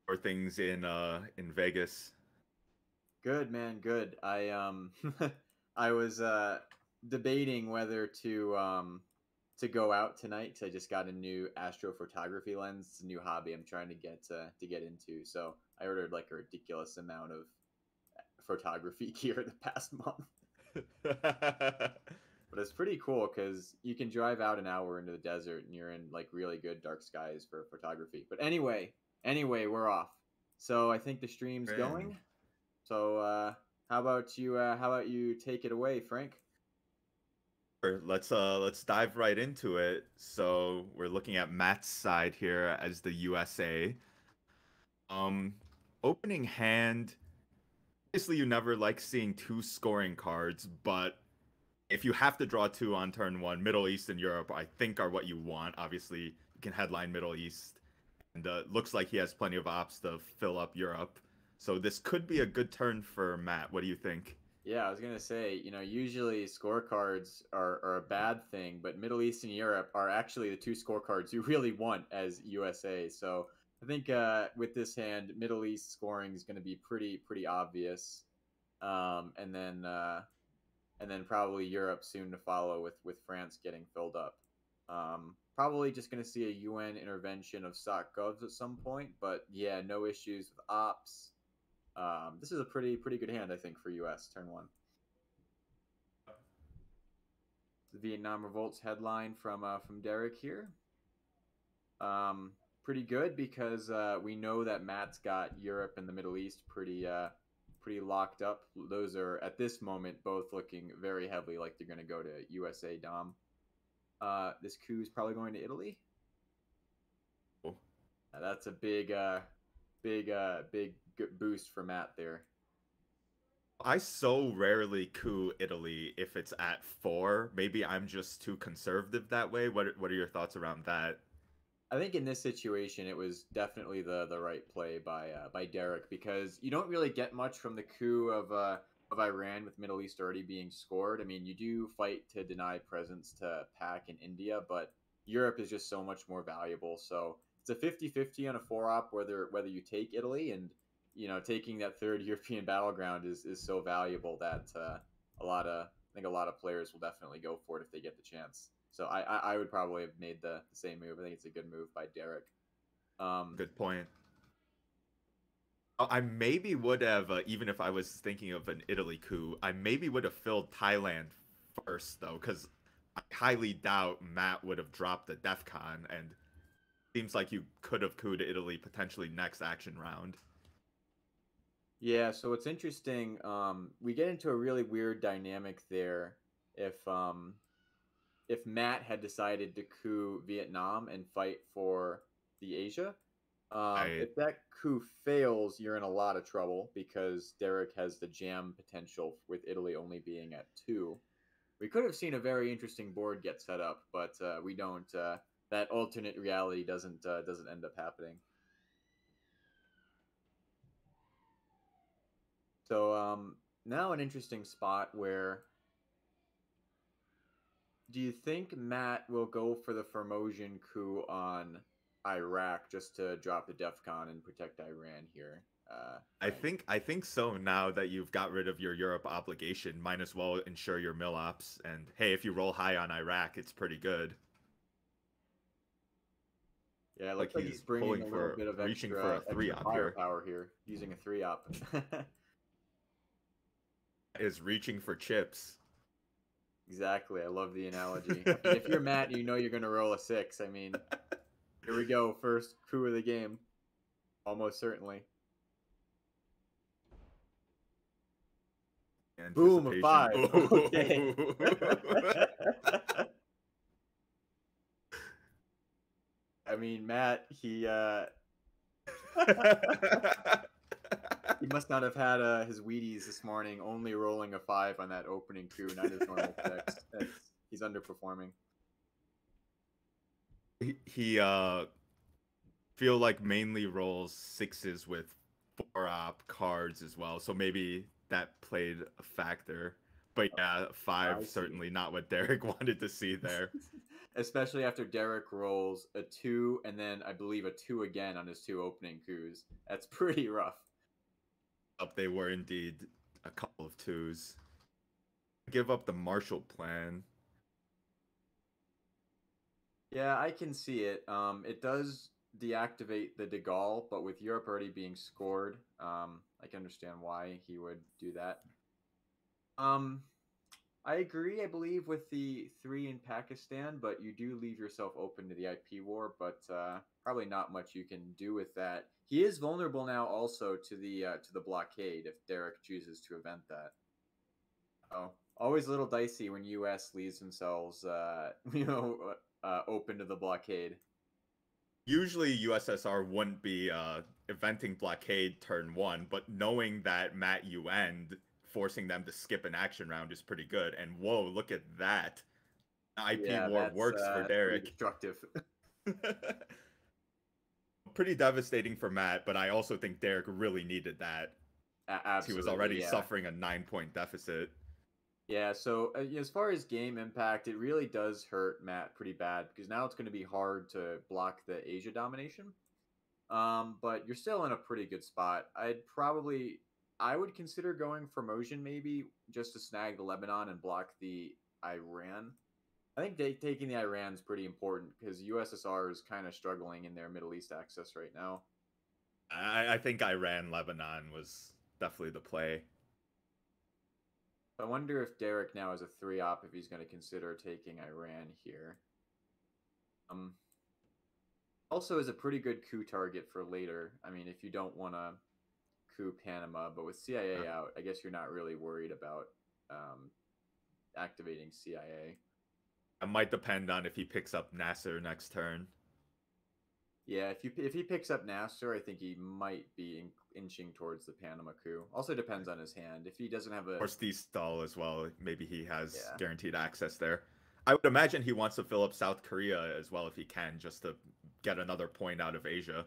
or things in Vegas? Good man, good. I I was debating whether to go out tonight because I just got a new astrophotography lens. It's a new hobby I'm trying to get into. So I ordered like a ridiculous amount of photography gear the past month. But it's pretty cool because you can drive out an hour into the desert and you're in like really good dark skies for photography. But anyway, we're off. So I think the stream's And going. So how about you take it away, Frank? sure, let's dive right into it. So we're looking at Matt's side here as the USA. Um, Opening hand. Obviously, you never like seeing two scoring cards, but if you have to draw two on turn one, Middle East and Europe, I think are what you want. Obviously, you can headline Middle East, and looks like he has plenty of ops to fill up Europe. So this could be a good turn for Matt. What do you think? Yeah, I was gonna say, usually scorecards are a bad thing, but Middle East and Europe are actually the two scorecards you really want as USA. So I think with this hand, Middle East scoring is going to be pretty obvious, and then probably Europe soon to follow with France getting filled up. Probably just going to see a UN intervention of sock govs at some point, but yeah, no issues with ops. This is a pretty good hand, I think, for US turn one. The Vietnam Revolt's headline from Derek here. Pretty good because we know that Matt's got Europe and the Middle East pretty locked up. Those are at this moment both looking very heavily like they're going to go to USA Dom. This coup is probably going to Italy. Oh. That's a big boost for Matt there. I so rarely coup Italy if it's at four. Maybe I'm just too conservative that way. What are your thoughts around that? I think in this situation, it was definitely the right play by Derek because you don't really get much from the coup of Iran with Middle East already being scored. I mean, you do fight to deny presence to Pak and India, but Europe is just so much more valuable. So it's a 50-50 on a four op whether you take Italy, and taking that third European battleground is so valuable that I think a lot of players will definitely go for it if they get the chance. So I would probably have made the same move. I think it's a good move by Derek. Um, Good point. I maybe would have, even if I was thinking of an Italy coup, I maybe would have filled Thailand first, though, because I highly doubt Matt would have dropped the DEF CON, and seems like you could have couped Italy potentially next action round. yeah, so it's interesting. We get into a really weird dynamic there if if Matt had decided to coup Vietnam and fight for the Asia. I If that coup fails, you're in a lot of trouble because Derek has the jam potential with Italy only being at two. We could have seen a very interesting board get set up, but we don't. That alternate reality doesn't end up happening. So now an interesting spot where do you think Matt will go for the Formosan coup on Iraq just to drop the DEF CON and protect Iran here, Frank? I think so now that you've got rid of your Europe obligation, might as well ensure your mill ops. And hey, if you roll high on Iraq, it's pretty good. Yeah, it Like looks like he's he's bringing pulling a little for bit of reaching for a three extra op here. firepower here, using a three op. Is reaching for chips. Exactly. I love the analogy. I mean, if you're Matt, you know you're going to roll a six. I mean, here we go. First coup of the game. Almost certainly. Boom, a Anticipation. five. Okay. Ooh. I mean, Matt, he must not have had his Wheaties this morning, only rolling a five on that opening coup, not his normal six. He's underperforming. He feel like mainly rolls sixes with four op cards as well, so maybe that played a factor. But yeah, I 5 see. certainly not what Derek wanted to see there. Especially after Derek rolls a 2 and then I believe a 2 again on his 2 opening coups. That's pretty rough. Up they were indeed a couple of twos. Give up the Marshall Plan. Yeah, I can see it. It does deactivate the De Gaulle, but with Europe already being scored, I can understand why he would do that. Um, I agree, I believe, with the 3 in Pakistan, but you do leave yourself open to the IP war, but probably not much you can do with that. He is vulnerable now also to the blockade if Derek chooses to event that. Oh, always a little dicey when US leaves themselves, open to the blockade. Usually USSR wouldn't be eventing blockade turn 1, but knowing that Matt you end, forcing them to skip an action round is pretty good. And whoa, look at that. IP Yeah, war works for that's pretty Derek. destructive. Pretty devastating for Matt, but I also think Derek really needed that. He was Absolutely, already yeah. suffering a 9-point deficit. Yeah, so as far as game impact, it really does hurt Matt pretty bad because now it's going to be hard to block the Asia domination. But you're still in a pretty good spot. I would consider going for Mosian maybe just to snag the Lebanon and block the Iran. I think taking the Iran is pretty important because USSR is kind of struggling in their Middle East access right now. I think Iran Lebanon was definitely the play. I wonder if Derek now has a 3 op if he's going to consider taking Iran here. Um, Also is a pretty good coup target for later. I mean, if you don't want to coup Panama, but with CIA out, I guess you're not really worried about um, activating CIA. It might depend on if he picks up Nasser next turn. Yeah, if he picks up Nasser, I think he might be inching towards the Panama coup. Also depends on his hand. If he doesn't have a Or Steve Stahl as well. Maybe he has yeah, guaranteed access there. I would imagine he wants to fill up South Korea as well if he can, just to get another point out of Asia.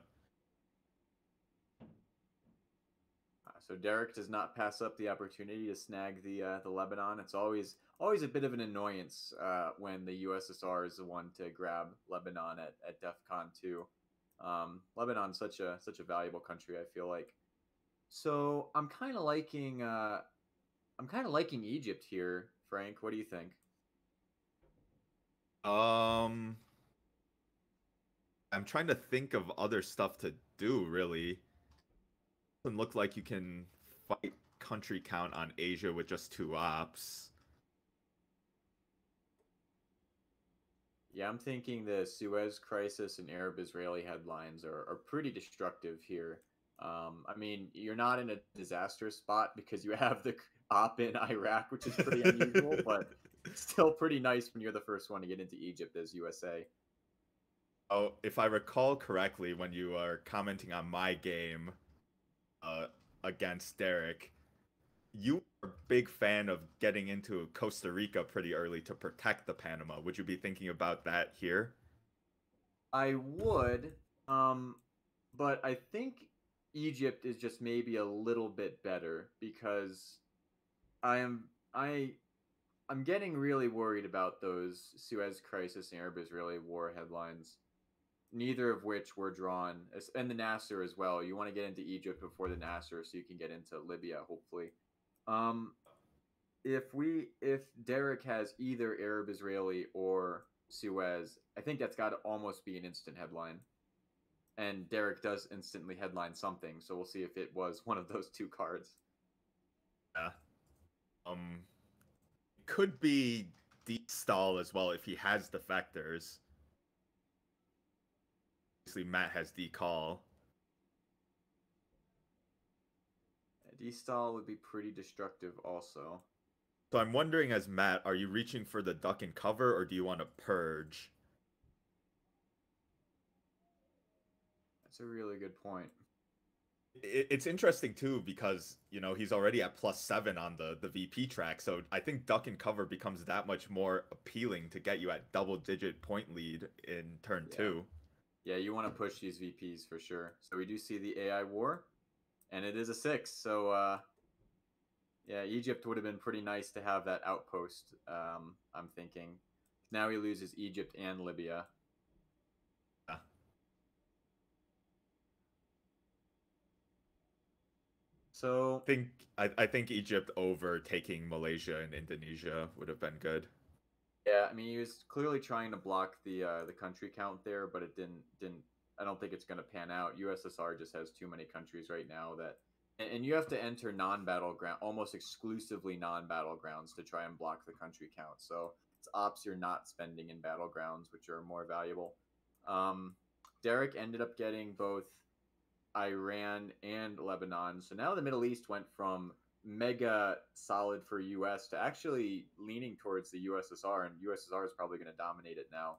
so Derek does not pass up the opportunity to snag the Lebanon. It's always a bit of an annoyance when the USSR is the one to grab Lebanon at DEF CON 2. Lebanon's such a valuable country, I feel like. So I'm kind of liking Egypt here, Frank. What do you think? Um, I'm trying to think of other stuff to do, really. Doesn't look like you can fight country count on Asia with just 2 ops. Yeah, I'm thinking the Suez Crisis and Arab-Israeli headlines are pretty destructive here. I mean, you're not in a disastrous spot because you have the op in Iraq, which is pretty unusual, but still pretty nice when you're the first one to get into Egypt as USA. Oh, if I recall correctly, when you are commenting on my game uh, against Derek, you are a big fan of getting into Costa Rica pretty early to protect the Panama. Would you be thinking about that here? I would, um, but I think Egypt is just maybe a little bit better because I am I I'm getting really worried about those Suez Crisis and Arab-Israeli war headlines. Neither of which were drawn, and the Nasser as well. You want to get into Egypt before the Nasser, so you can get into Libya, hopefully. Um, if Derek has either Arab Israeli or Suez, I think that's got to almost be an instant headline. And Derek does instantly headline something, so we'll see if it was one of those 2 cards. Yeah. Could be deep stall as well if he has defectors. Obviously, Matt has decall. D-stall would be pretty destructive also. So I'm wondering, as Matt, are you reaching for the duck and cover, or do you want to purge? That's a really good point. It's interesting too because he's already at +7 on the VP track, so I think duck and cover becomes that much more appealing to get you at double-digit point lead in turn Yeah. 2. Yeah, you want to push these VPs for sure. So we do see the AI war, and it is a 6. So Yeah, Egypt would have been pretty nice to have that outpost. I'm thinking. Now he loses Egypt and Libya. Yeah. So think I think Egypt over taking Malaysia and Indonesia would have been good. yeah, I mean he was clearly trying to block the country count there, but it didn't. I don't think it's going to pan out. USSR just has too many countries right now that, and you have to enter non-battleground, almost exclusively non-battlegrounds to try and block the country count. So it's ops you're not spending in battlegrounds, which are more valuable. Um, Derek ended up getting both Iran and Lebanon. So now the Middle East went from mega solid for US to actually leaning towards the USSR, and USSR is probably going to dominate it now.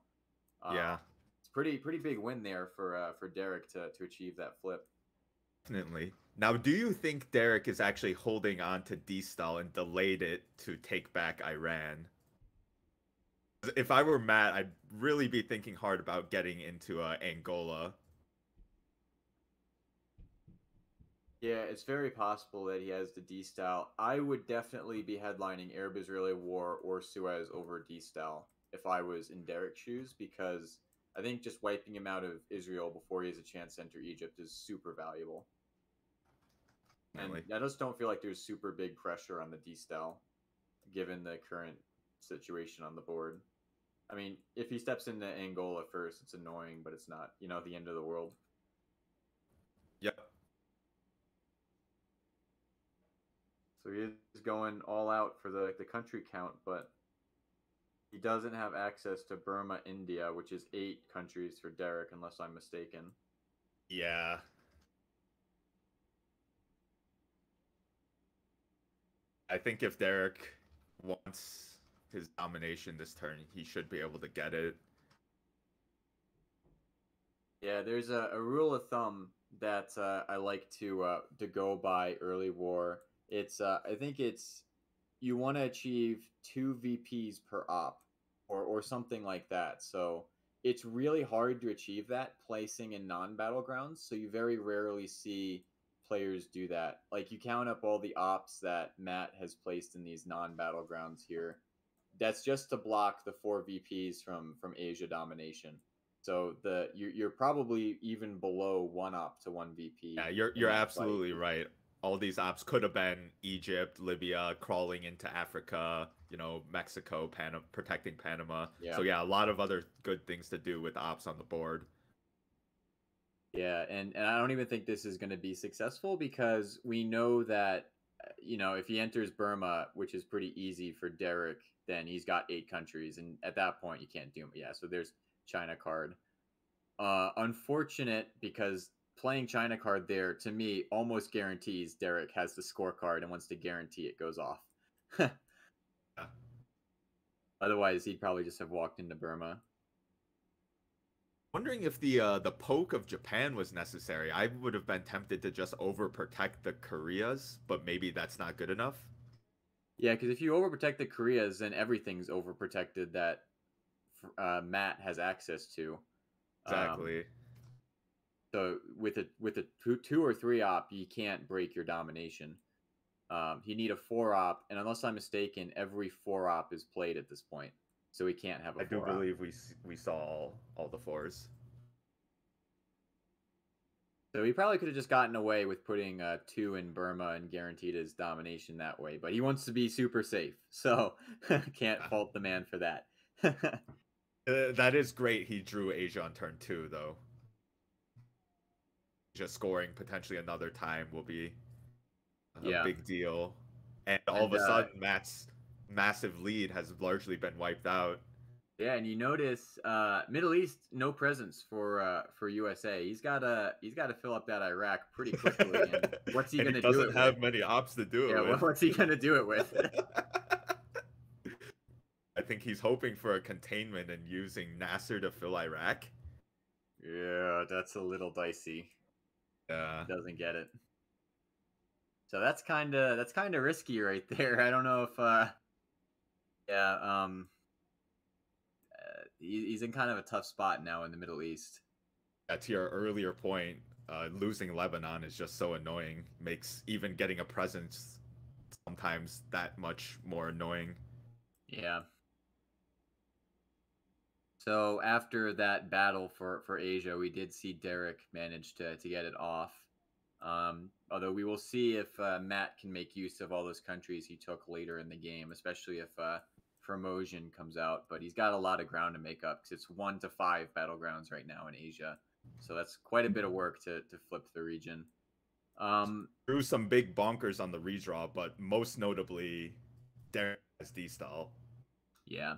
Yeah, It's pretty big win there for Derek to achieve that flip. definitely. Now, do you think Derek is actually holding on to D-Style and delayed it to take back Iran? If I were Matt, I'd really be thinking hard about getting into Angola. Yeah, it's very possible that he has the D style. I would definitely be headlining Arab Israeli War or Suez over D style if I was in Derek's shoes, because I think just wiping him out of Israel before he has a chance to enter Egypt is super valuable. And Definitely. I just don't feel like there's super big pressure on the D style given the current situation on the board. I mean, if he steps into Angola first, it's annoying, but it's not, the end of the world. Yep. So he is going all out for the country count, but he doesn't have access to Burma, India, which is 8 countries for Derek, unless I'm mistaken. Yeah. I think if Derek wants his domination this turn, he should be able to get it. Yeah, there's a rule of thumb that I like to go by early war. It's I think it's you want to achieve 2 VPs per op or something like that. So it's really hard to achieve that placing in non-battlegrounds. So you very rarely see players do that. Like you count up all the ops that Matt has placed in these non-battlegrounds here. That's just to block the 4 VPs from Asia domination. So you're probably even below 1 op to 1 VP Yeah, you're in you're that fight. absolutely right. All these ops could have been Egypt, Libya, crawling into Africa, Mexico, protecting Panama. Yeah. So yeah, a lot of other good things to do with ops on the board. Yeah, and I don't even think this is going to be successful because we know that if he enters Burma, which is pretty easy for Derek, then he's got 8 countries, and at that point you can't do him. Yeah, so there's China card. Unfortunate because playing China card there to me almost guarantees Derek has the scorecard and wants to guarantee it goes off. Yeah. Otherwise, he'd probably just have walked into Burma. Wondering if the poke of Japan was necessary. I would have been tempted to just overprotect the Koreas, but maybe that's not good enough. Yeah, because if you overprotect the Koreas, then everything's overprotected that Matt has access to. Um, Exactly. so with a two or 3 op, you can't break your domination. You need a 4 op, and unless I'm mistaken, every 4 op is played at this point, so we can't have a I do 4 op. believe we saw all the fours. So he probably could have just gotten away with putting 2 in Burma and guaranteed his domination that way, but he wants to be super safe, so can't Yeah. fault the man for that. That is great. He drew Asia on turn 2, though. Just scoring potentially another time will be a Yeah, big deal. And all of and a sudden, Matt's massive lead has largely been wiped out. yeah, and you notice Middle East no presence for USA. He's got to fill up that Iraq pretty quickly. And what's he And he gonna do doesn't it with? have many ops to do Yeah, it what's he gonna do it with? with. I think he's hoping for a containment and using Nasser to fill Iraq. Yeah, that's a little dicey. Yeah. Doesn't get it. So that's kind of risky right there. I don't know if yeah he's in kind of a tough spot now in the Middle East. To your earlier point, losing Lebanon is just so annoying. Makes even getting a presence sometimes that much more annoying. Yeah. So after that battle for Asia, we did see Derek manage to get it off. Although we will see if Matt can make use of all those countries he took later in the game, especially if Formosan comes out. But he's got a lot of ground to make up because it's 1 to 5 battlegrounds right now in Asia. So that's quite a bit of work to flip the region. Um, Threw some big bonkers on the redraw, but most notably, Derek has D style. yeah,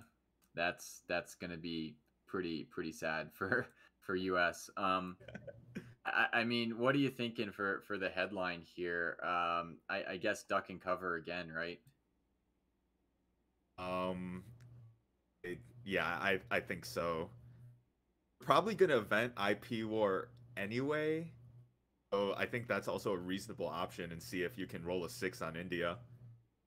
that's gonna be pretty sad for US. I mean, what are you thinking for the headline here? I guess duck and cover again, right? Um, yeah, I think so. Probably gonna event IP War anyway. So I think that's also a reasonable option and see if you can roll a 6 on India.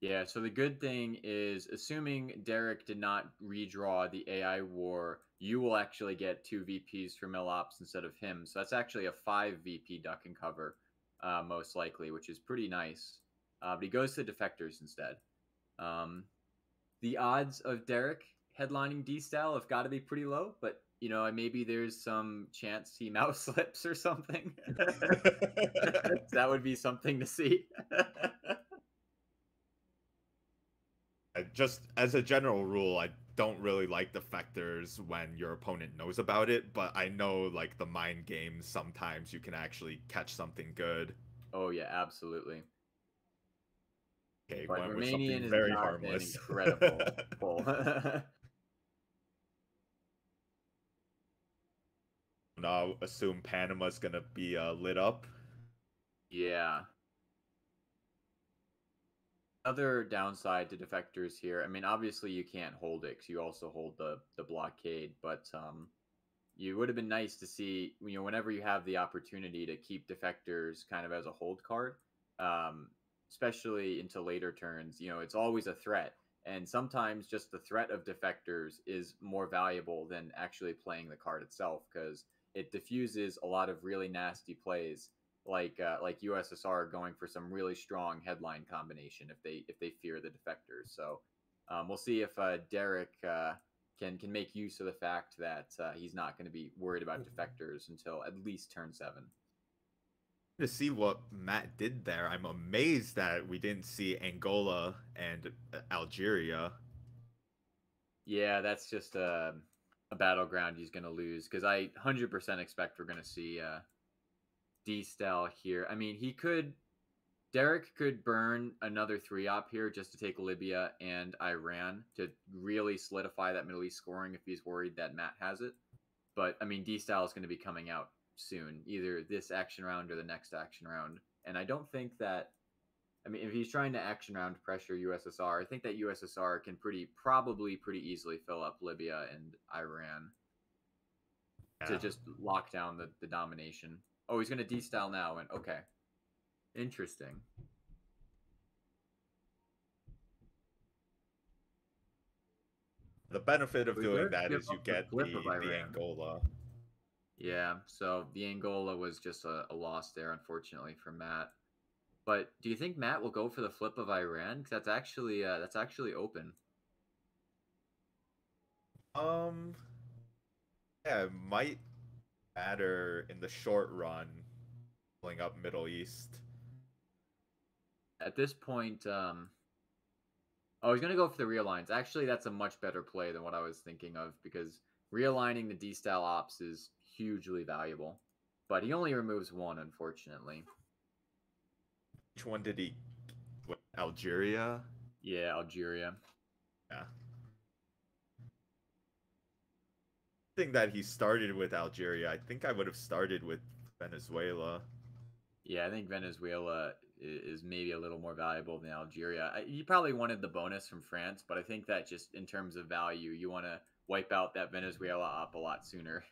Yeah, so the good thing is, assuming Derek did not redraw the AI war, you will actually get 2 VPs for Millops instead of him. So that's actually a 5 VP duck and cover, most likely, which is pretty nice. But he goes to defectors instead. Um, the odds of Derek headlining D style have got to be pretty low, but maybe there's some chance he mouse slips or something. That would be something to see. Just as a general rule, I don't really like defectors when your opponent knows about it, but I know like the mind games sometimes you can actually catch something good. Oh yeah, absolutely. Okay, But went with something Romanian is very not an harmless. incredible pull. Now assume Panama's gonna be lit up. Yeah. Other downside to defectors here, I mean, obviously you can't hold it because you also hold the blockade, but you would have been nice to see, whenever you have the opportunity to keep defectors kind of as a hold card, um, especially into later turns. It's always a threat, and sometimes just the threat of defectors is more valuable than actually playing the card itself because it diffuses a lot of really nasty plays, like USSR going for some really strong headline combination if they fear the defectors. So we'll see if Derek can make use of the fact that he's not going to be worried about defectors until at least turn 7. To see what Matt did there, I'm amazed that we didn't see Angola and Algeria. Yeah, that's just a battleground he's going to lose because I 100% expect we're going to see D-Style here. I mean, Derek could burn another 3-op here just to take Libya and Iran to really solidify that Middle East scoring if he's worried that Matt has it. But I mean, D style is going to be coming out soon, either this action round or the next action round. And I don't think that. I mean, if he's trying to action round pressure USSR, I think that USSR can probably pretty easily fill up Libya and Iran to Yeah. just lock down the domination. Oh, he's going to D style now, and okay, interesting. The benefit of So he doing does that give is you up the get flip of the Iran. Angola. Yeah, so the Angola was just a loss there, unfortunately, for Matt. But do you think Matt will go for the flip of Iran? Because that's actually open. Um, yeah, it might matter in the short run, pulling up Middle East. At this point, oh, he's gonna go for the realigns. Actually, that's a much better play than what I was thinking of because realigning the D style ops is hugely valuable. But he only removes one, unfortunately. Which one did he? What, Algeria? Yeah, Algeria. Yeah. I think that he started with Algeria. I think I would have started with Venezuela. Yeah, I think Venezuela is maybe a little more valuable than Algeria. He probably wanted the bonus from France, but I think that just in terms of value, you want to wipe out that Venezuela op a lot sooner.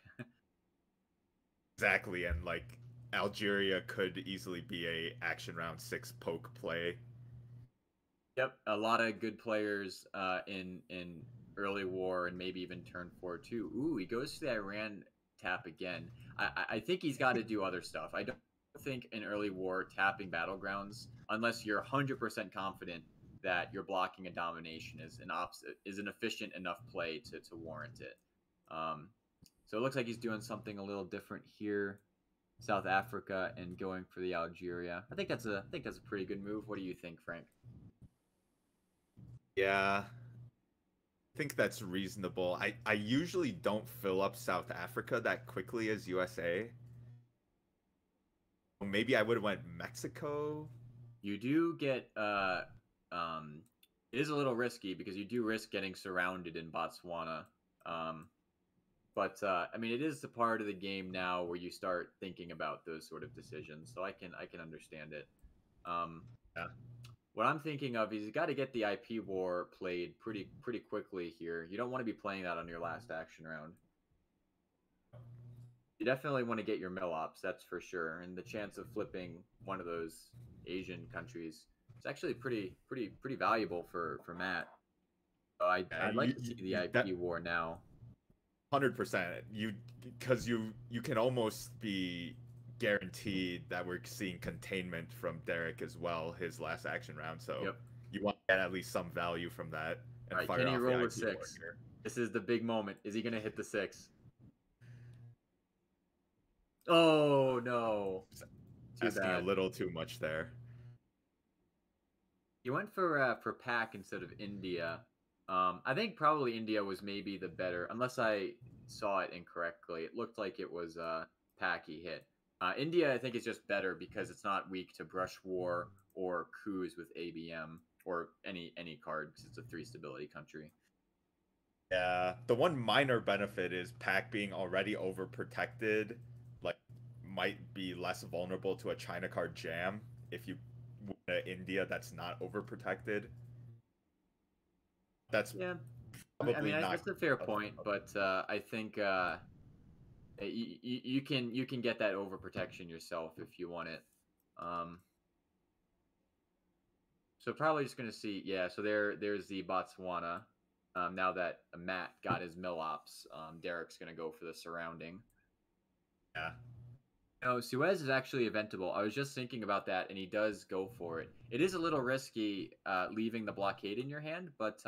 Exactly, and like Algeria could easily be a action round 6 poke play. Yep, a lot of good players in early war and maybe even turn 4 too. Ooh, he goes to the Iran tap again. I think he's got to do other stuff. I don't think in early war tapping battlegrounds, unless you're 100% confident that you're blocking a domination, is an efficient enough play to warrant it. Um, so it looks like he's doing something a little different here. South Africa and going for the Algeria. I think that's a pretty good move. What do you think, Frank? Yeah, I think that's reasonable. I usually don't fill up South Africa that quickly as USA. Maybe I would have went Mexico. You do get um it is a little risky because you do risk getting surrounded in Botswana. Um but I mean it is the part of the game now where you start thinking about those sort of decisions. So I can understand it. Um Yeah. what I'm thinking of is you got to get the IP war played pretty quickly here. You don't want to be playing that on your last action round. You definitely want to get your mill ops, that's for sure. And the chance of flipping one of those Asian countries is actually pretty valuable for Matt. So I'd like to see the That IP war now. 100%. Because you can almost be guaranteed that we're seeing containment from Derek as well, his last action round. So Yep. you want to get at least some value from that All and right, can fire he off the roll a IP war six? here. This is the big moment. Is he gonna hit the six? Oh no. Too Asking a bad. little too much there. You went for Pac instead of India. I think probably India was maybe the better, unless I saw it incorrectly. It looked like it was Pac he hit. India, I think, is just better because it's not weak to Brush War or coups with ABM or any card because it's a 3 stability country. Yeah, the one minor benefit is Pac being already overprotected, like might be less vulnerable to a China card jam if you win a India that's not overprotected. That's Yeah, probably not that's a fair a- point, but I think you can get that overprotection yourself if you want it. Um, So probably just going to see, yeah. So there's the Botswana. Now that Matt got his mill ops, Derek's going to go for the surrounding. yeah. No, Suez is actually eventable. I was just thinking about that, and he does go for it. It is a little risky leaving the blockade in your hand, but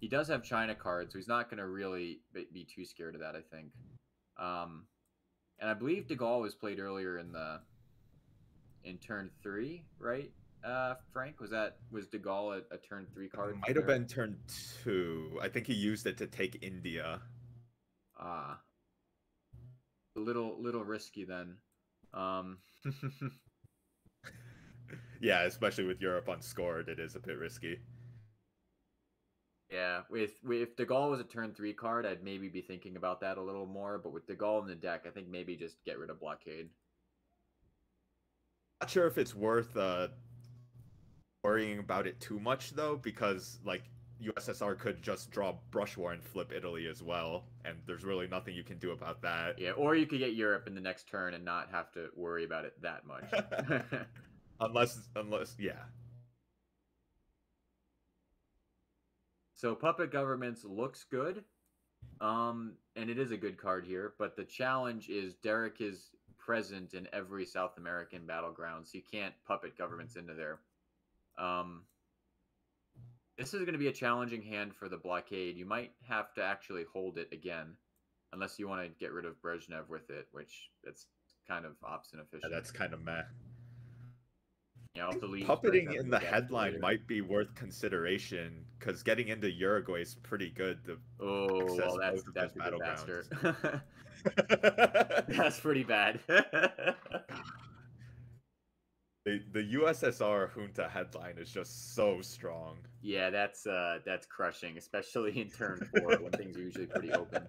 he does have China cards, so he's not going to really be too scared of that, I think. Um, and I believe De Gaulle was played earlier in turn 3, right? Frank, was De Gaulle a turn 3 card for Might have Derek? been turn 2. I think he used it to take India. Ah, a little risky then. Um, Yeah, especially with Europe unscored, it is a bit risky. yeah, with De Gaulle was a turn 3 card, I'd maybe be thinking about that a little more. But with De Gaulle in the deck, I think maybe just get rid of blockade. Not sure if it's worth worrying about it too much though, because like USSR could just draw Brush War and flip Italy as well, and there's really nothing you can do about that. Yeah, or you could get Europe in the next turn and not have to worry about it that much. unless yeah. So Puppet Governments looks good. And it is a good card here, but the challenge is Derek is present in every South American battleground, so you can't puppet governments into there. Um, this is going to be a challenging hand for the blockade. You might have to actually hold it again, unless you want to get rid of Brezhnev with it, which it's kind of ops Yeah, inefficient. that's kind of meh. Yeah, I'll delete Puppeting Brezhnev in in the the deck for headline later. might be worth consideration because getting into Uruguay is pretty good to Oh well, access both of those that's a disaster. battlegrounds. That's pretty bad. The USSR junta headline is just so strong. Yeah, that's crushing, especially in turn 4 when things are usually pretty open.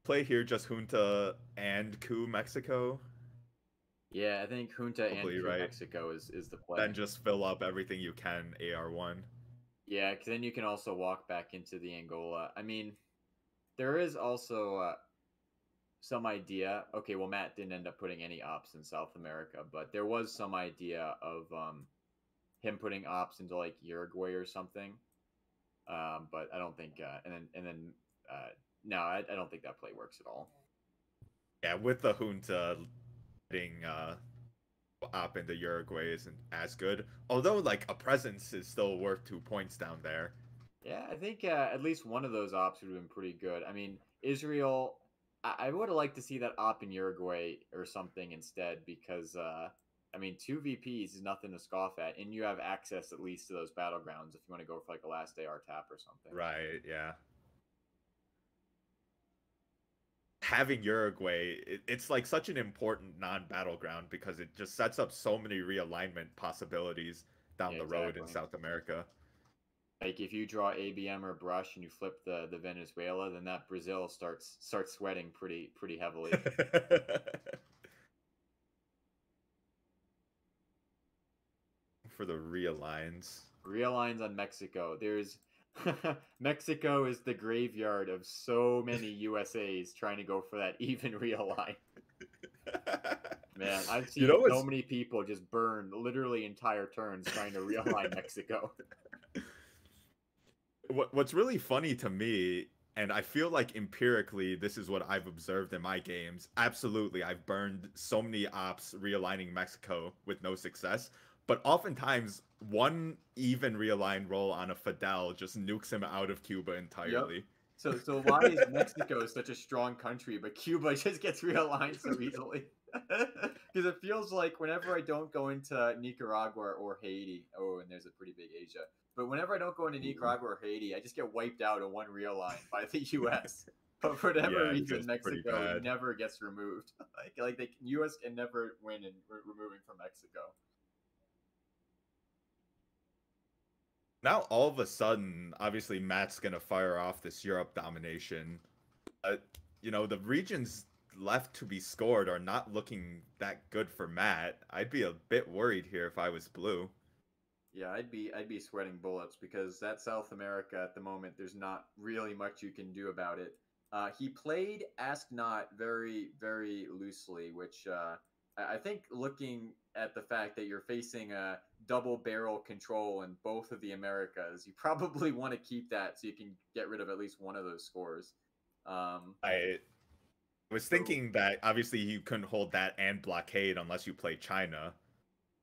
Play here just junta and coup Mexico. Yeah, I think Junta and Probably Coup right. Mexico is the play. Then just fill up everything you can AR1. Yeah, because then you can also walk back into the Angola. I mean, there is also some idea. Okay, well, Matt didn't end up putting any ops in South America, but there was some idea of him putting ops into like Uruguay or something. But I don't think. And then No, I don't think that play works at all. Yeah, with the junta letting up into Uruguay isn't as good. Although like a presence is still worth 2 points down there. Yeah, I think at least one of those ops would have been pretty good. I mean, Israel, I would have liked to see that op in Uruguay or something instead because, I mean, 2 VPs is nothing to scoff at, and you have access at least to those battlegrounds if you want to go for like a last AR tap or something. Right, yeah. Having Uruguay, it's like such an important non-battleground because it just sets up so many realignment possibilities down Yeah, the road in exactly. South America. Like if you draw ABM or brush and you flip the Venezuela, then that Brazil starts sweating pretty heavily. For the realigns. Realigns on Mexico. There's Mexico is the graveyard of so many USAs trying to go for that even realign. Man, I've You seen know so what's many people just burn literally entire turns trying to realign Mexico. what's really funny to me, and I feel like empirically this is what I've observed in my games. Absolutely, I've burned so many ops realigning Mexico with no success. But oftentimes, one even realigned roll on a Fidel just nukes him out of Cuba Yep. entirely. So why is Mexico such a strong country, but Cuba just gets realigned so easily? Because it feels like whenever I don't go into Nicaragua or Haiti, oh, and there's a pretty big Asia, but whenever I don't go into Ooh. Nicaragua or Haiti, I just get wiped out in one realign by the U.S. But for whatever Yeah, it's reason, just pretty Mexico bad. never gets removed. Like the U.S. can never win in removing from Mexico. Now all of a sudden, obviously Matt's gonna fire off this Europe domination. The regions left to be scored are not looking that good for Matt. I'd be a bit worried here if I was blue. Yeah, I'd be sweating bullets because that South America at the moment, there's not really much you can do about it. He played Ask Not very loosely, which I think looking at the fact that you're facing a double barrel control in both of the Americas, you probably want to keep that so you can get rid of at least one of those scores. Um, I was so thinking that obviously he couldn't hold that and blockade unless you play China.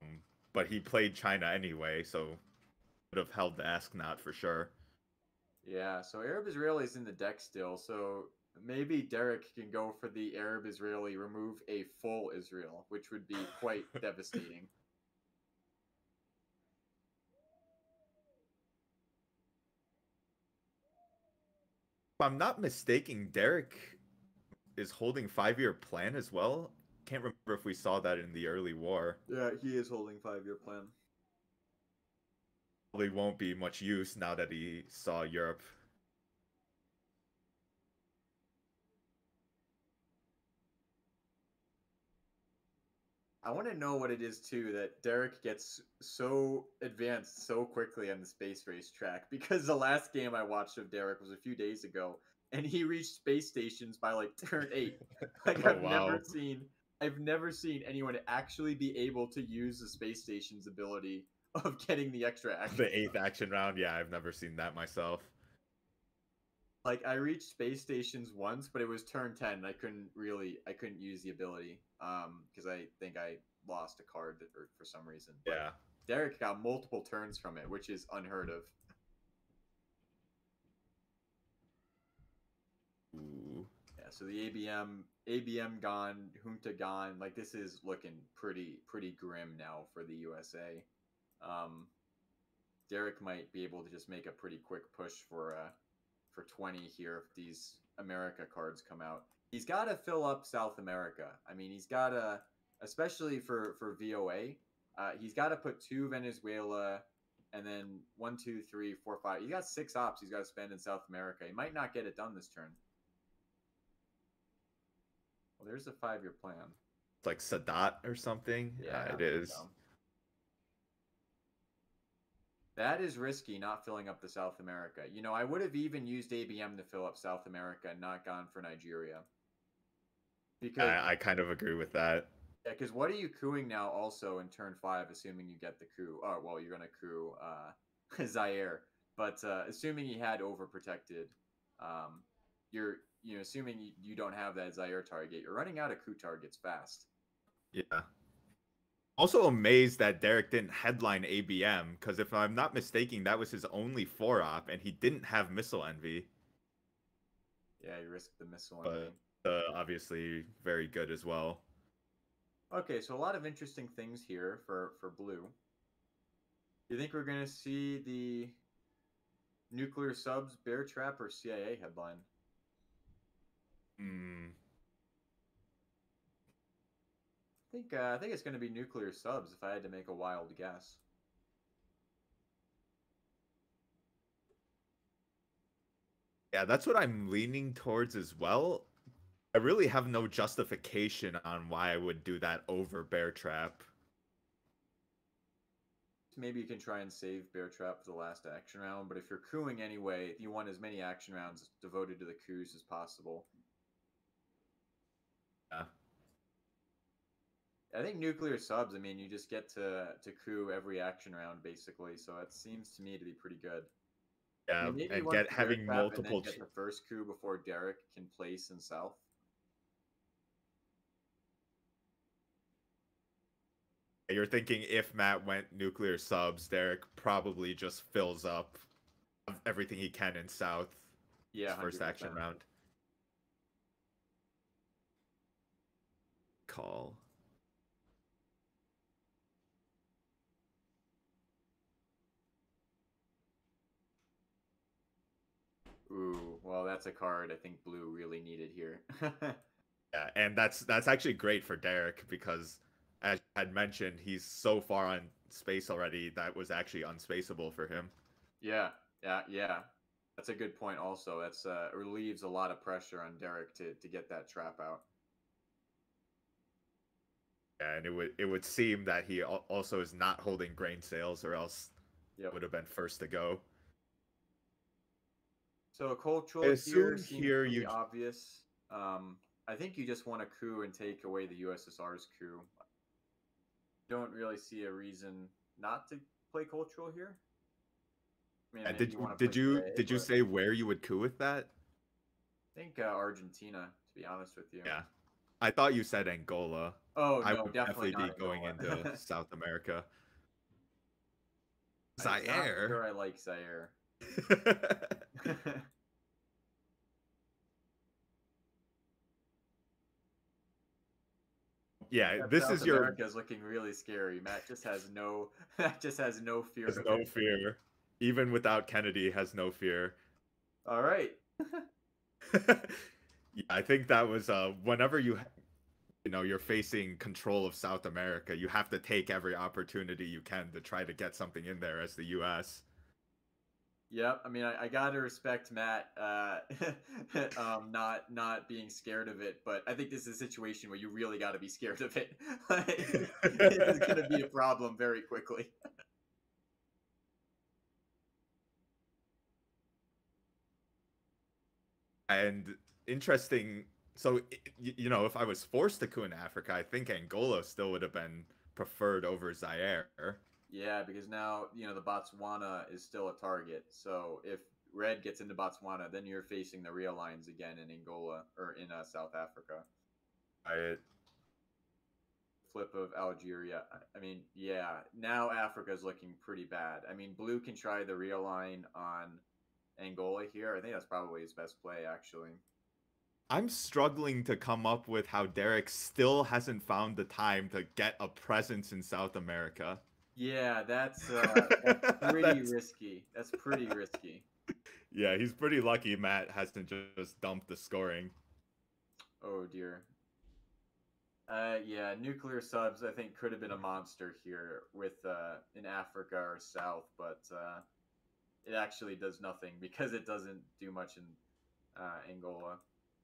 Um, but he played China anyway, so would have held the Ask Not for sure. Yeah, so Arab Israeli is in the deck still, so maybe Derek can go for the Arab Israeli, remove a full Israel, which would be quite devastating. If I'm not mistaken, Derek is holding 5-year plan as well. Can't remember if we saw that in the early war. Yeah, he is holding 5-year plan. Probably won't be much use now that he saw Europe. I want to know what it is too that Derek gets so advanced so quickly on the space race track because the last game I watched of Derek was a few days ago and he reached space stations by like turn 8. Like Oh wow. I've never seen anyone actually be able to use the space station's ability of getting the extra action. The eighth action round, yeah, I've never seen that myself. Like I reached space stations once, but it was turn 10. I couldn't use the ability because I think I lost a card or for some reason. But Yeah. Derek got multiple turns from it, which is unheard of. Ooh. Yeah, so the ABM gone, Junta gone. Like this is looking pretty grim now for the USA. Um, Derek might be able to just make a pretty quick push for 20 here if these America cards come out. He's got to fill up South America. I mean, he's got to, especially for VOA, he's got to put 2 Venezuela and then 1, 2, 3, 4, 5. He's got 6 ops he's got to spend in South America. He might not get it done this turn. Well, there's a 5-year plan. It's like Sadat or something. Yeah, It there you is. go. That is risky not filling up the South America. You know, I would have even used ABM to fill up South America and not gone for Nigeria. Because I kind of agree with that. yeah, because what are you cooing now also in turn 5, assuming you get the coup? Oh, well, you're going to coup Zaire. But assuming he had overprotected, you're assuming you don't have that Zaire target, you're running out of coup targets fast. Yeah. Also amazed that Derek didn't headline ABM, because if I'm not mistaken, that was his only 4-op, and he didn't have Missile Envy. Yeah, you risk the missile envy. But obviously very good as well. Okay, so a lot of interesting things here for blue. You think we're gonna see the nuclear subs, bear trap, or CIA headline? Hmm. I think it's gonna be nuclear subs if I had to make a wild guess. Yeah, that's what I'm leaning towards as well. I really have no justification on why I would do that over Bear Trap. Maybe you can try and save bear trap for the last action round, but if you're cooing anyway, you want as many action rounds devoted to the coups as possible. Yeah. I think nuclear subs. I mean, you just get to coup every action round basically, so it seems to me to be pretty good. I Yeah, mean, maybe you and want get the bear having trap and then multiple. get the first coup before Derek can place in south. You're thinking if Matt went nuclear subs, Derek probably just fills up everything he can in south. Yeah, His first action 100%. round. Call. Ooh, well, that's a card I think blue really needed here. Yeah, and that's actually great for Derek because, as I had mentioned, he's so far on space already that was actually unspaceable for him. Yeah, yeah. That's a good point. Also, that's relieves a lot of pressure on Derek to get that trap out. Yeah, and it would seem that he also is not holding grain sales, or else Yep. would have been first to go. So a I cultural here assume seems here pretty you. obvious. I think you just want to coup and take away the USSR's coup. Don't really see a reason not to play cultural here. I mean, maybe Did you want to did play you CIA, did you but say where you would coup with that? I think Argentina, to be honest with you. Yeah, I thought you said Angola. Oh I no, would definitely definitely not be going Angola. into South America. I'm not Zaire. sure I like Zaire. Yeah, That this South is your. America is looking really scary. Matt just has no Matt just has no fear Has of no it. fear. Even without Kennedy, has no fear. All right. Yeah, I think that was whenever you're facing control of South America, you have to take every opportunity you can to try to get something in there as the US. Yep. I mean, I gotta respect Matt, not being scared of it, but I think this is a situation where you really got to be scared of it. This is gonna be a problem very quickly. And interesting, so if I was forced to coup in Africa, I think Angola still would have been preferred over Zaire. Yeah, because now the Botswana is still a target. So if Red gets into Botswana, then you're facing the real lines again in Angola or in South Africa. I, Flip of Algeria. I mean, yeah, now Africa's looking pretty bad. I mean, Blue can try the real line on Angola here. I think that's probably his best play, actually. I'm struggling to come up with how Derek still hasn't found the time to get a presence in South America. Yeah, that's pretty That's risky. That's pretty risky. Yeah, he's pretty lucky Matt hasn't just dumped the scoring. Oh dear. Yeah, nuclear subs I think could have been a monster here with in Africa or South, but it actually does nothing because it doesn't do much in Angola.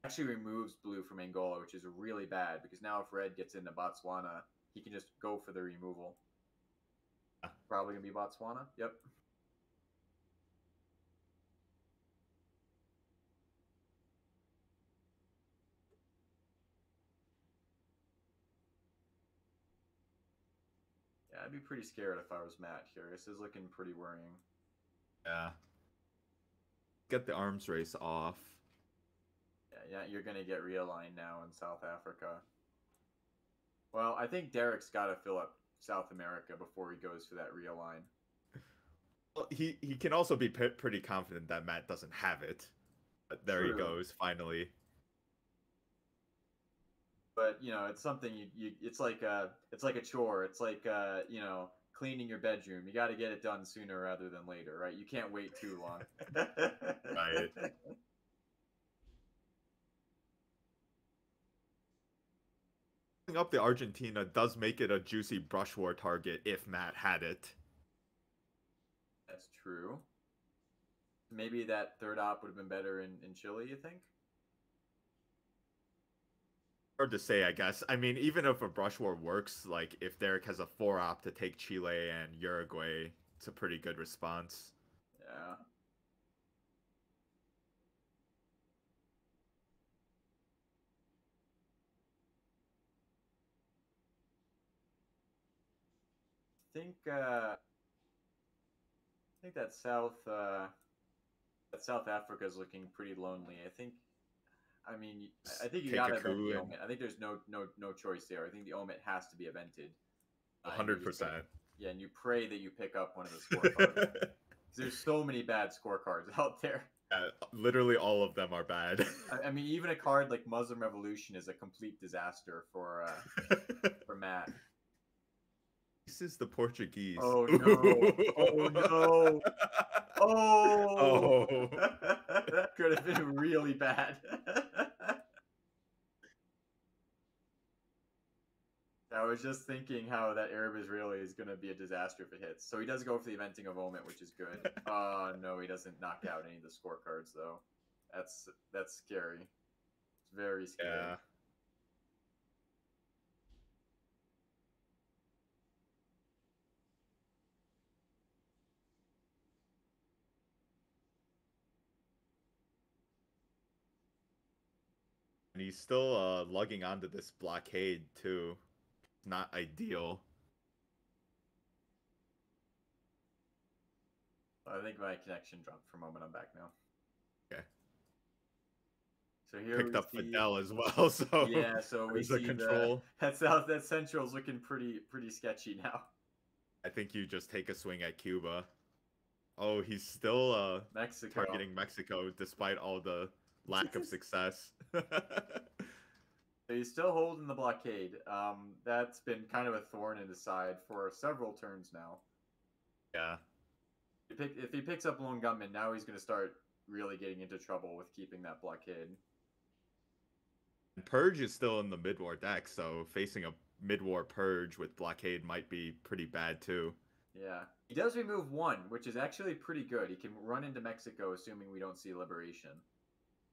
Actually removes blue from Angola, which is really bad because now if red gets into Botswana, he can just go for the removal. Probably gonna be Botswana. Yep. Yeah, I'd be pretty scared if I was Matt here. This is looking pretty worrying. Yeah. Get the arms race off. Yeah, Yeah, you're gonna get realigned now in South Africa. Well, I think Derek's got to fill up South America before he goes for that realign. Well, he can also be pretty confident that Matt doesn't have it. But there he True, goes, finally. but it's something it's like a chore. It's like cleaning your bedroom. You got to get it done sooner rather than later, right? You can't wait too long. Right. Up the Argentina does make it a juicy brush war target if Matt had it. That's true. Maybe that third op would have been better in Chile, you think? Hard to say, I guess. I mean, even if a brush war works, like if Derek has a 4-op to take Chile and Uruguay, it's a pretty good response. Yeah. I think that South Africa is looking pretty lonely. I mean, I think you Take a gotta event coup the and Omet. I think there's no choice there. I think the Omet has to be evented, and you just 100%. yeah, and you pray that you pick up one of the scorecards. Because there's so many bad scorecards out there. Literally all of them are bad. I mean, even a card like Muslim Revolution is a complete disaster for Matt. This is the Portuguese. Oh no! Oh no! Oh, Oh. that could have been really bad. I was just thinking how that Arab Israeli is going to be a disaster if it hits. So he does go for the eventing of Omet, which is good. No, he doesn't knock out any of the scorecards though. That's scary. It's very scary. Yeah. And he's still lugging onto this blockade too. Not ideal. I think my connection dropped for a moment. I'm back now. Okay. So here Picked we up see, Fidel as well, so yeah. So we there's a see control. that central's looking pretty sketchy now. I think you just take a swing at Cuba. Oh, he's still Mexico. targeting Mexico despite all the lack of success. So he's still holding the blockade. That's been kind of a thorn in his side for several turns now. Yeah. If he picks up Lone Gunman, now he's going to start really getting into trouble with keeping that blockade. And Purge is still in the mid-war deck, so facing a mid-war Purge with blockade might be pretty bad too. Yeah. He does remove one, which is actually pretty good. He can run into Mexico, assuming we don't see Liberation.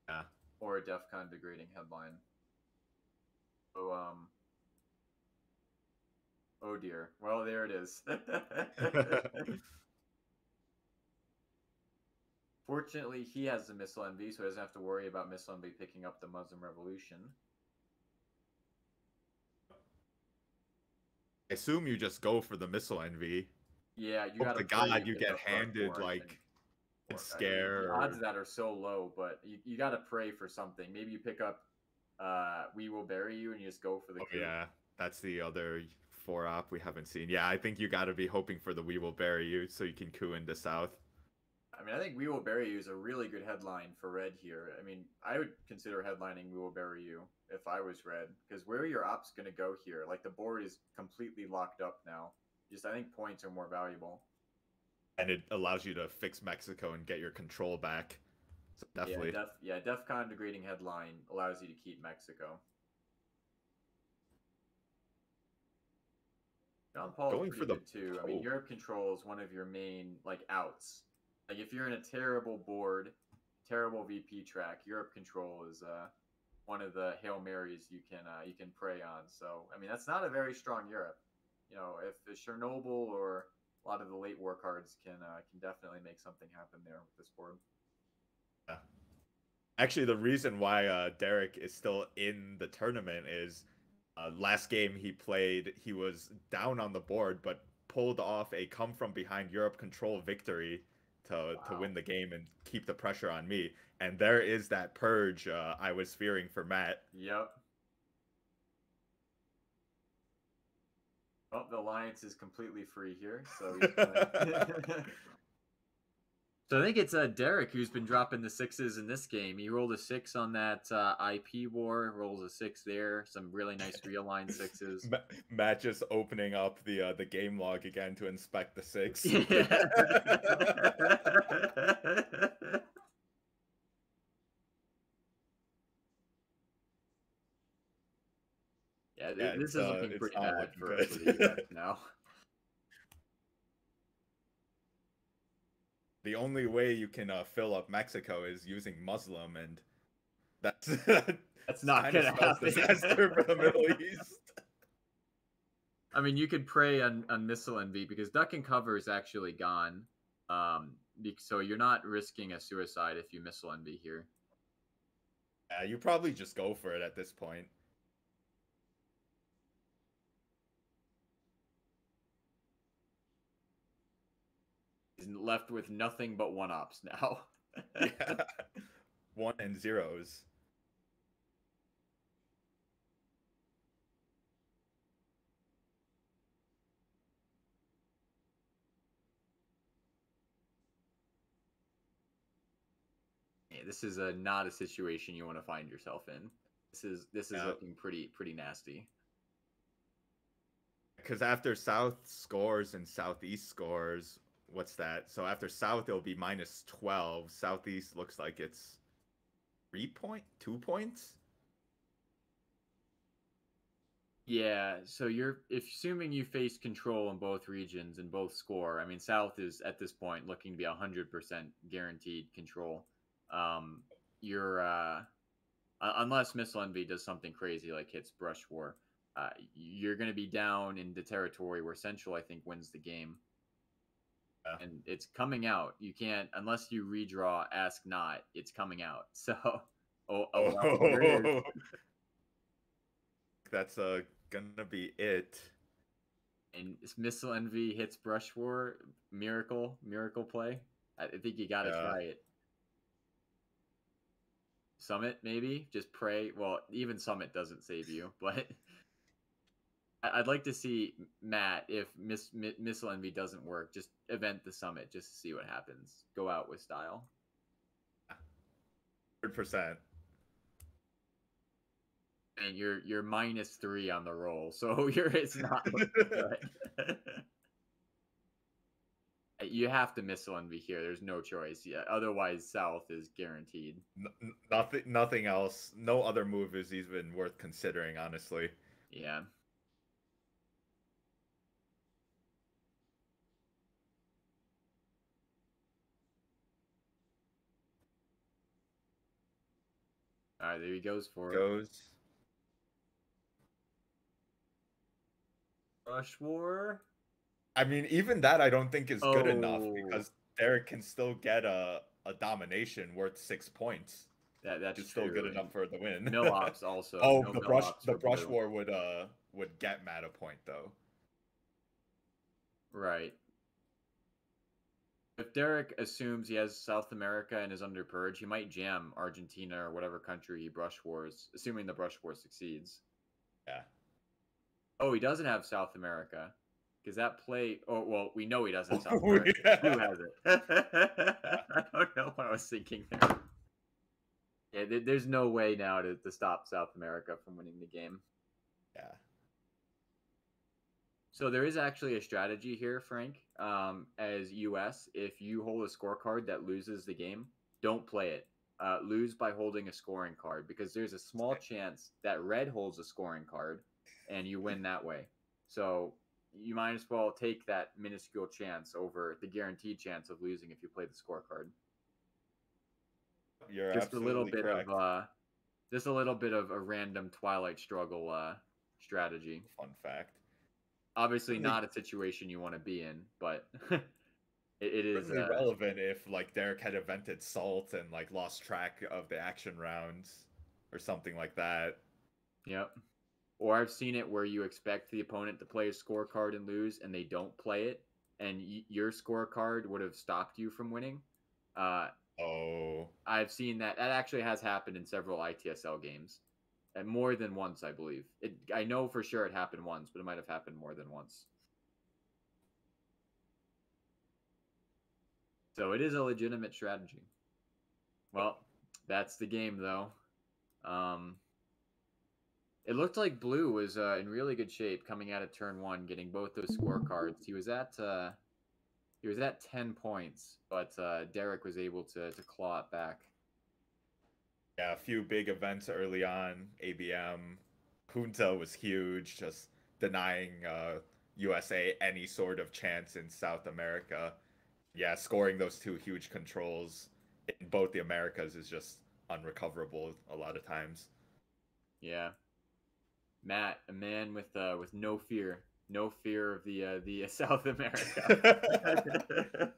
Yeah. Or a DEF CON degrading headline. So, oh dear. Well, there it is. Fortunately, he has the Missile Envy, so he doesn't have to worry about Missile Envy picking up the Muslim Revolution. I assume you just go for the missile envy. Yeah, you Hope gotta to pray God you pick get up handed Fork like and scare the or odds of that are so low, but you gotta pray for something. Maybe you pick up We Will Bury You and you just go for the oh coup. yeah, that's the other 4-op we haven't seen. Yeah, I think you got to be hoping for the We Will Bury You so you can coup into South. I mean, I think We Will Bury You is a really good headline for Red here. I mean, I would consider headlining We Will Bury You if I was Red, because where are your ops going to go here? Like, the board is completely locked up now. Just, I think points are more valuable. And it allows you to fix Mexico and get your control back. So definitely. DEF CON degrading headline allows you to keep Mexico. John Paul is Going pretty for the good too. I mean, Europe control is one of your main like outs. Like if you're in a terrible board, terrible VP track, Europe control is one of the Hail Marys you can prey on. So I mean, that's not a very strong Europe. You know, if the Chernobyl or a lot of the late war cards can definitely make something happen there with this board. Yeah. Actually, the reason why Derek is still in the tournament is last game he played, he was down on the board, but pulled off a come from behind Europe control victory to Wow. win the game and keep the pressure on me. And there is that purge I was fearing for Matt. Yep. Oh, the alliance is completely free here, so he's gonna. So I think it's Derek who's been dropping the sixes in this game. He rolled a 6 on that IP war, rolls a 6 there. Some really nice realigned sixes. Matt just opening up the game log again to inspect the 6. Yeah, Yeah, this is looking it's pretty not bad looking for the good. US now. The only way you can fill up Mexico is using Muslim, and that's That's not kind of gonna spells happen. disaster for the Middle East. I mean, you could pray on missile envy because duck and cover is actually gone. So you're not risking a suicide if you missile envy here. Yeah, you probably just go for it at this point. He's left with nothing but one ops now. Yeah, 1 and 0s. Yeah, this is not a situation you want to find yourself in. This is Yeah, looking pretty nasty. because after South scores and Southeast scores, what's that? So after South, it'll be -12. Southeast looks like it's 2 points. Yeah, so if assuming you face control in both regions and both score, I mean South is at this point looking to be 100% guaranteed control. You're unless Missile Envy does something crazy like hits Brush War, you're going to be down in the territory where Central I think wins the game, Yeah. and it's coming out. You can't unless you redraw Ask Not. It's coming out. So well, here it is. Oh, that's gonna be it. And Missile Envy hits Brush War, miracle play. I think you got to Yeah. try it. Summit maybe just pray. Well, even Summit doesn't save you, but I'd like to see Matt if Missile Envy doesn't work, just event the Summit just to see what happens. Go out with style. 100%. And you're -3 on the roll, so it's not looking good. You have to Missile Envy here. There's no choice. Yeah, otherwise South is guaranteed. Nothing else. No other move is even worth considering, honestly. Yeah. All right, there he goes for it. Goes. Rush War. I mean, even that I don't think is good enough Oh, because Derek can still get a domination worth 6 points, which that's is still true. good enough for the win. Mill ops also. Oh, No the mill ops for brush blue. war would get Matt a point though. Right. If Derek assumes he has South America and is under purge, he might jam Argentina or whatever country he brush wars, assuming the brush war succeeds. Yeah. Oh, he doesn't have South America. Because that play. Oh, well, we know he doesn't have South America. Yeah. Who has it? I don't know what I was thinking there. Yeah, there's no way now to stop South America from winning the game. Yeah. So there is actually a strategy here, Frank. As US, if you hold a scorecard that loses the game, don't play it. Lose by holding a scoring card because there's a small chance that red holds a scoring card and you win that way. So you might as well take that minuscule chance over the guaranteed chance of losing if you play the scorecard. You're Just a little absolutely bit correct. of just a little bit of a random Twilight struggle strategy. Fun fact. Obviously Certainly, not a situation you want to be in, but it is certainly relevant if like Derek had invented Salt and like lost track of the action rounds or something like that. yep. Or I've seen it where you expect the opponent to play a scorecard and lose and they don't play it and your scorecard would have stopped you from winning. Uh, Oh, I've seen that. That actually has happened in several ITSL games, and more than once, I believe. I know for sure it happened once, but it might have happened more than once. So it is a legitimate strategy. Well, that's the game, though. Um, it looked like Blue was in really good shape coming out of turn one, getting both those scorecards. He was at 10 points, but Derek was able to claw it back. yeah, a few big events early on. ABM, Junta was huge, just denying USA any sort of chance in South America. Yeah, scoring those two huge controls in both the Americas is just unrecoverable a lot of times. Yeah, Matt, a man with no fear of the South America.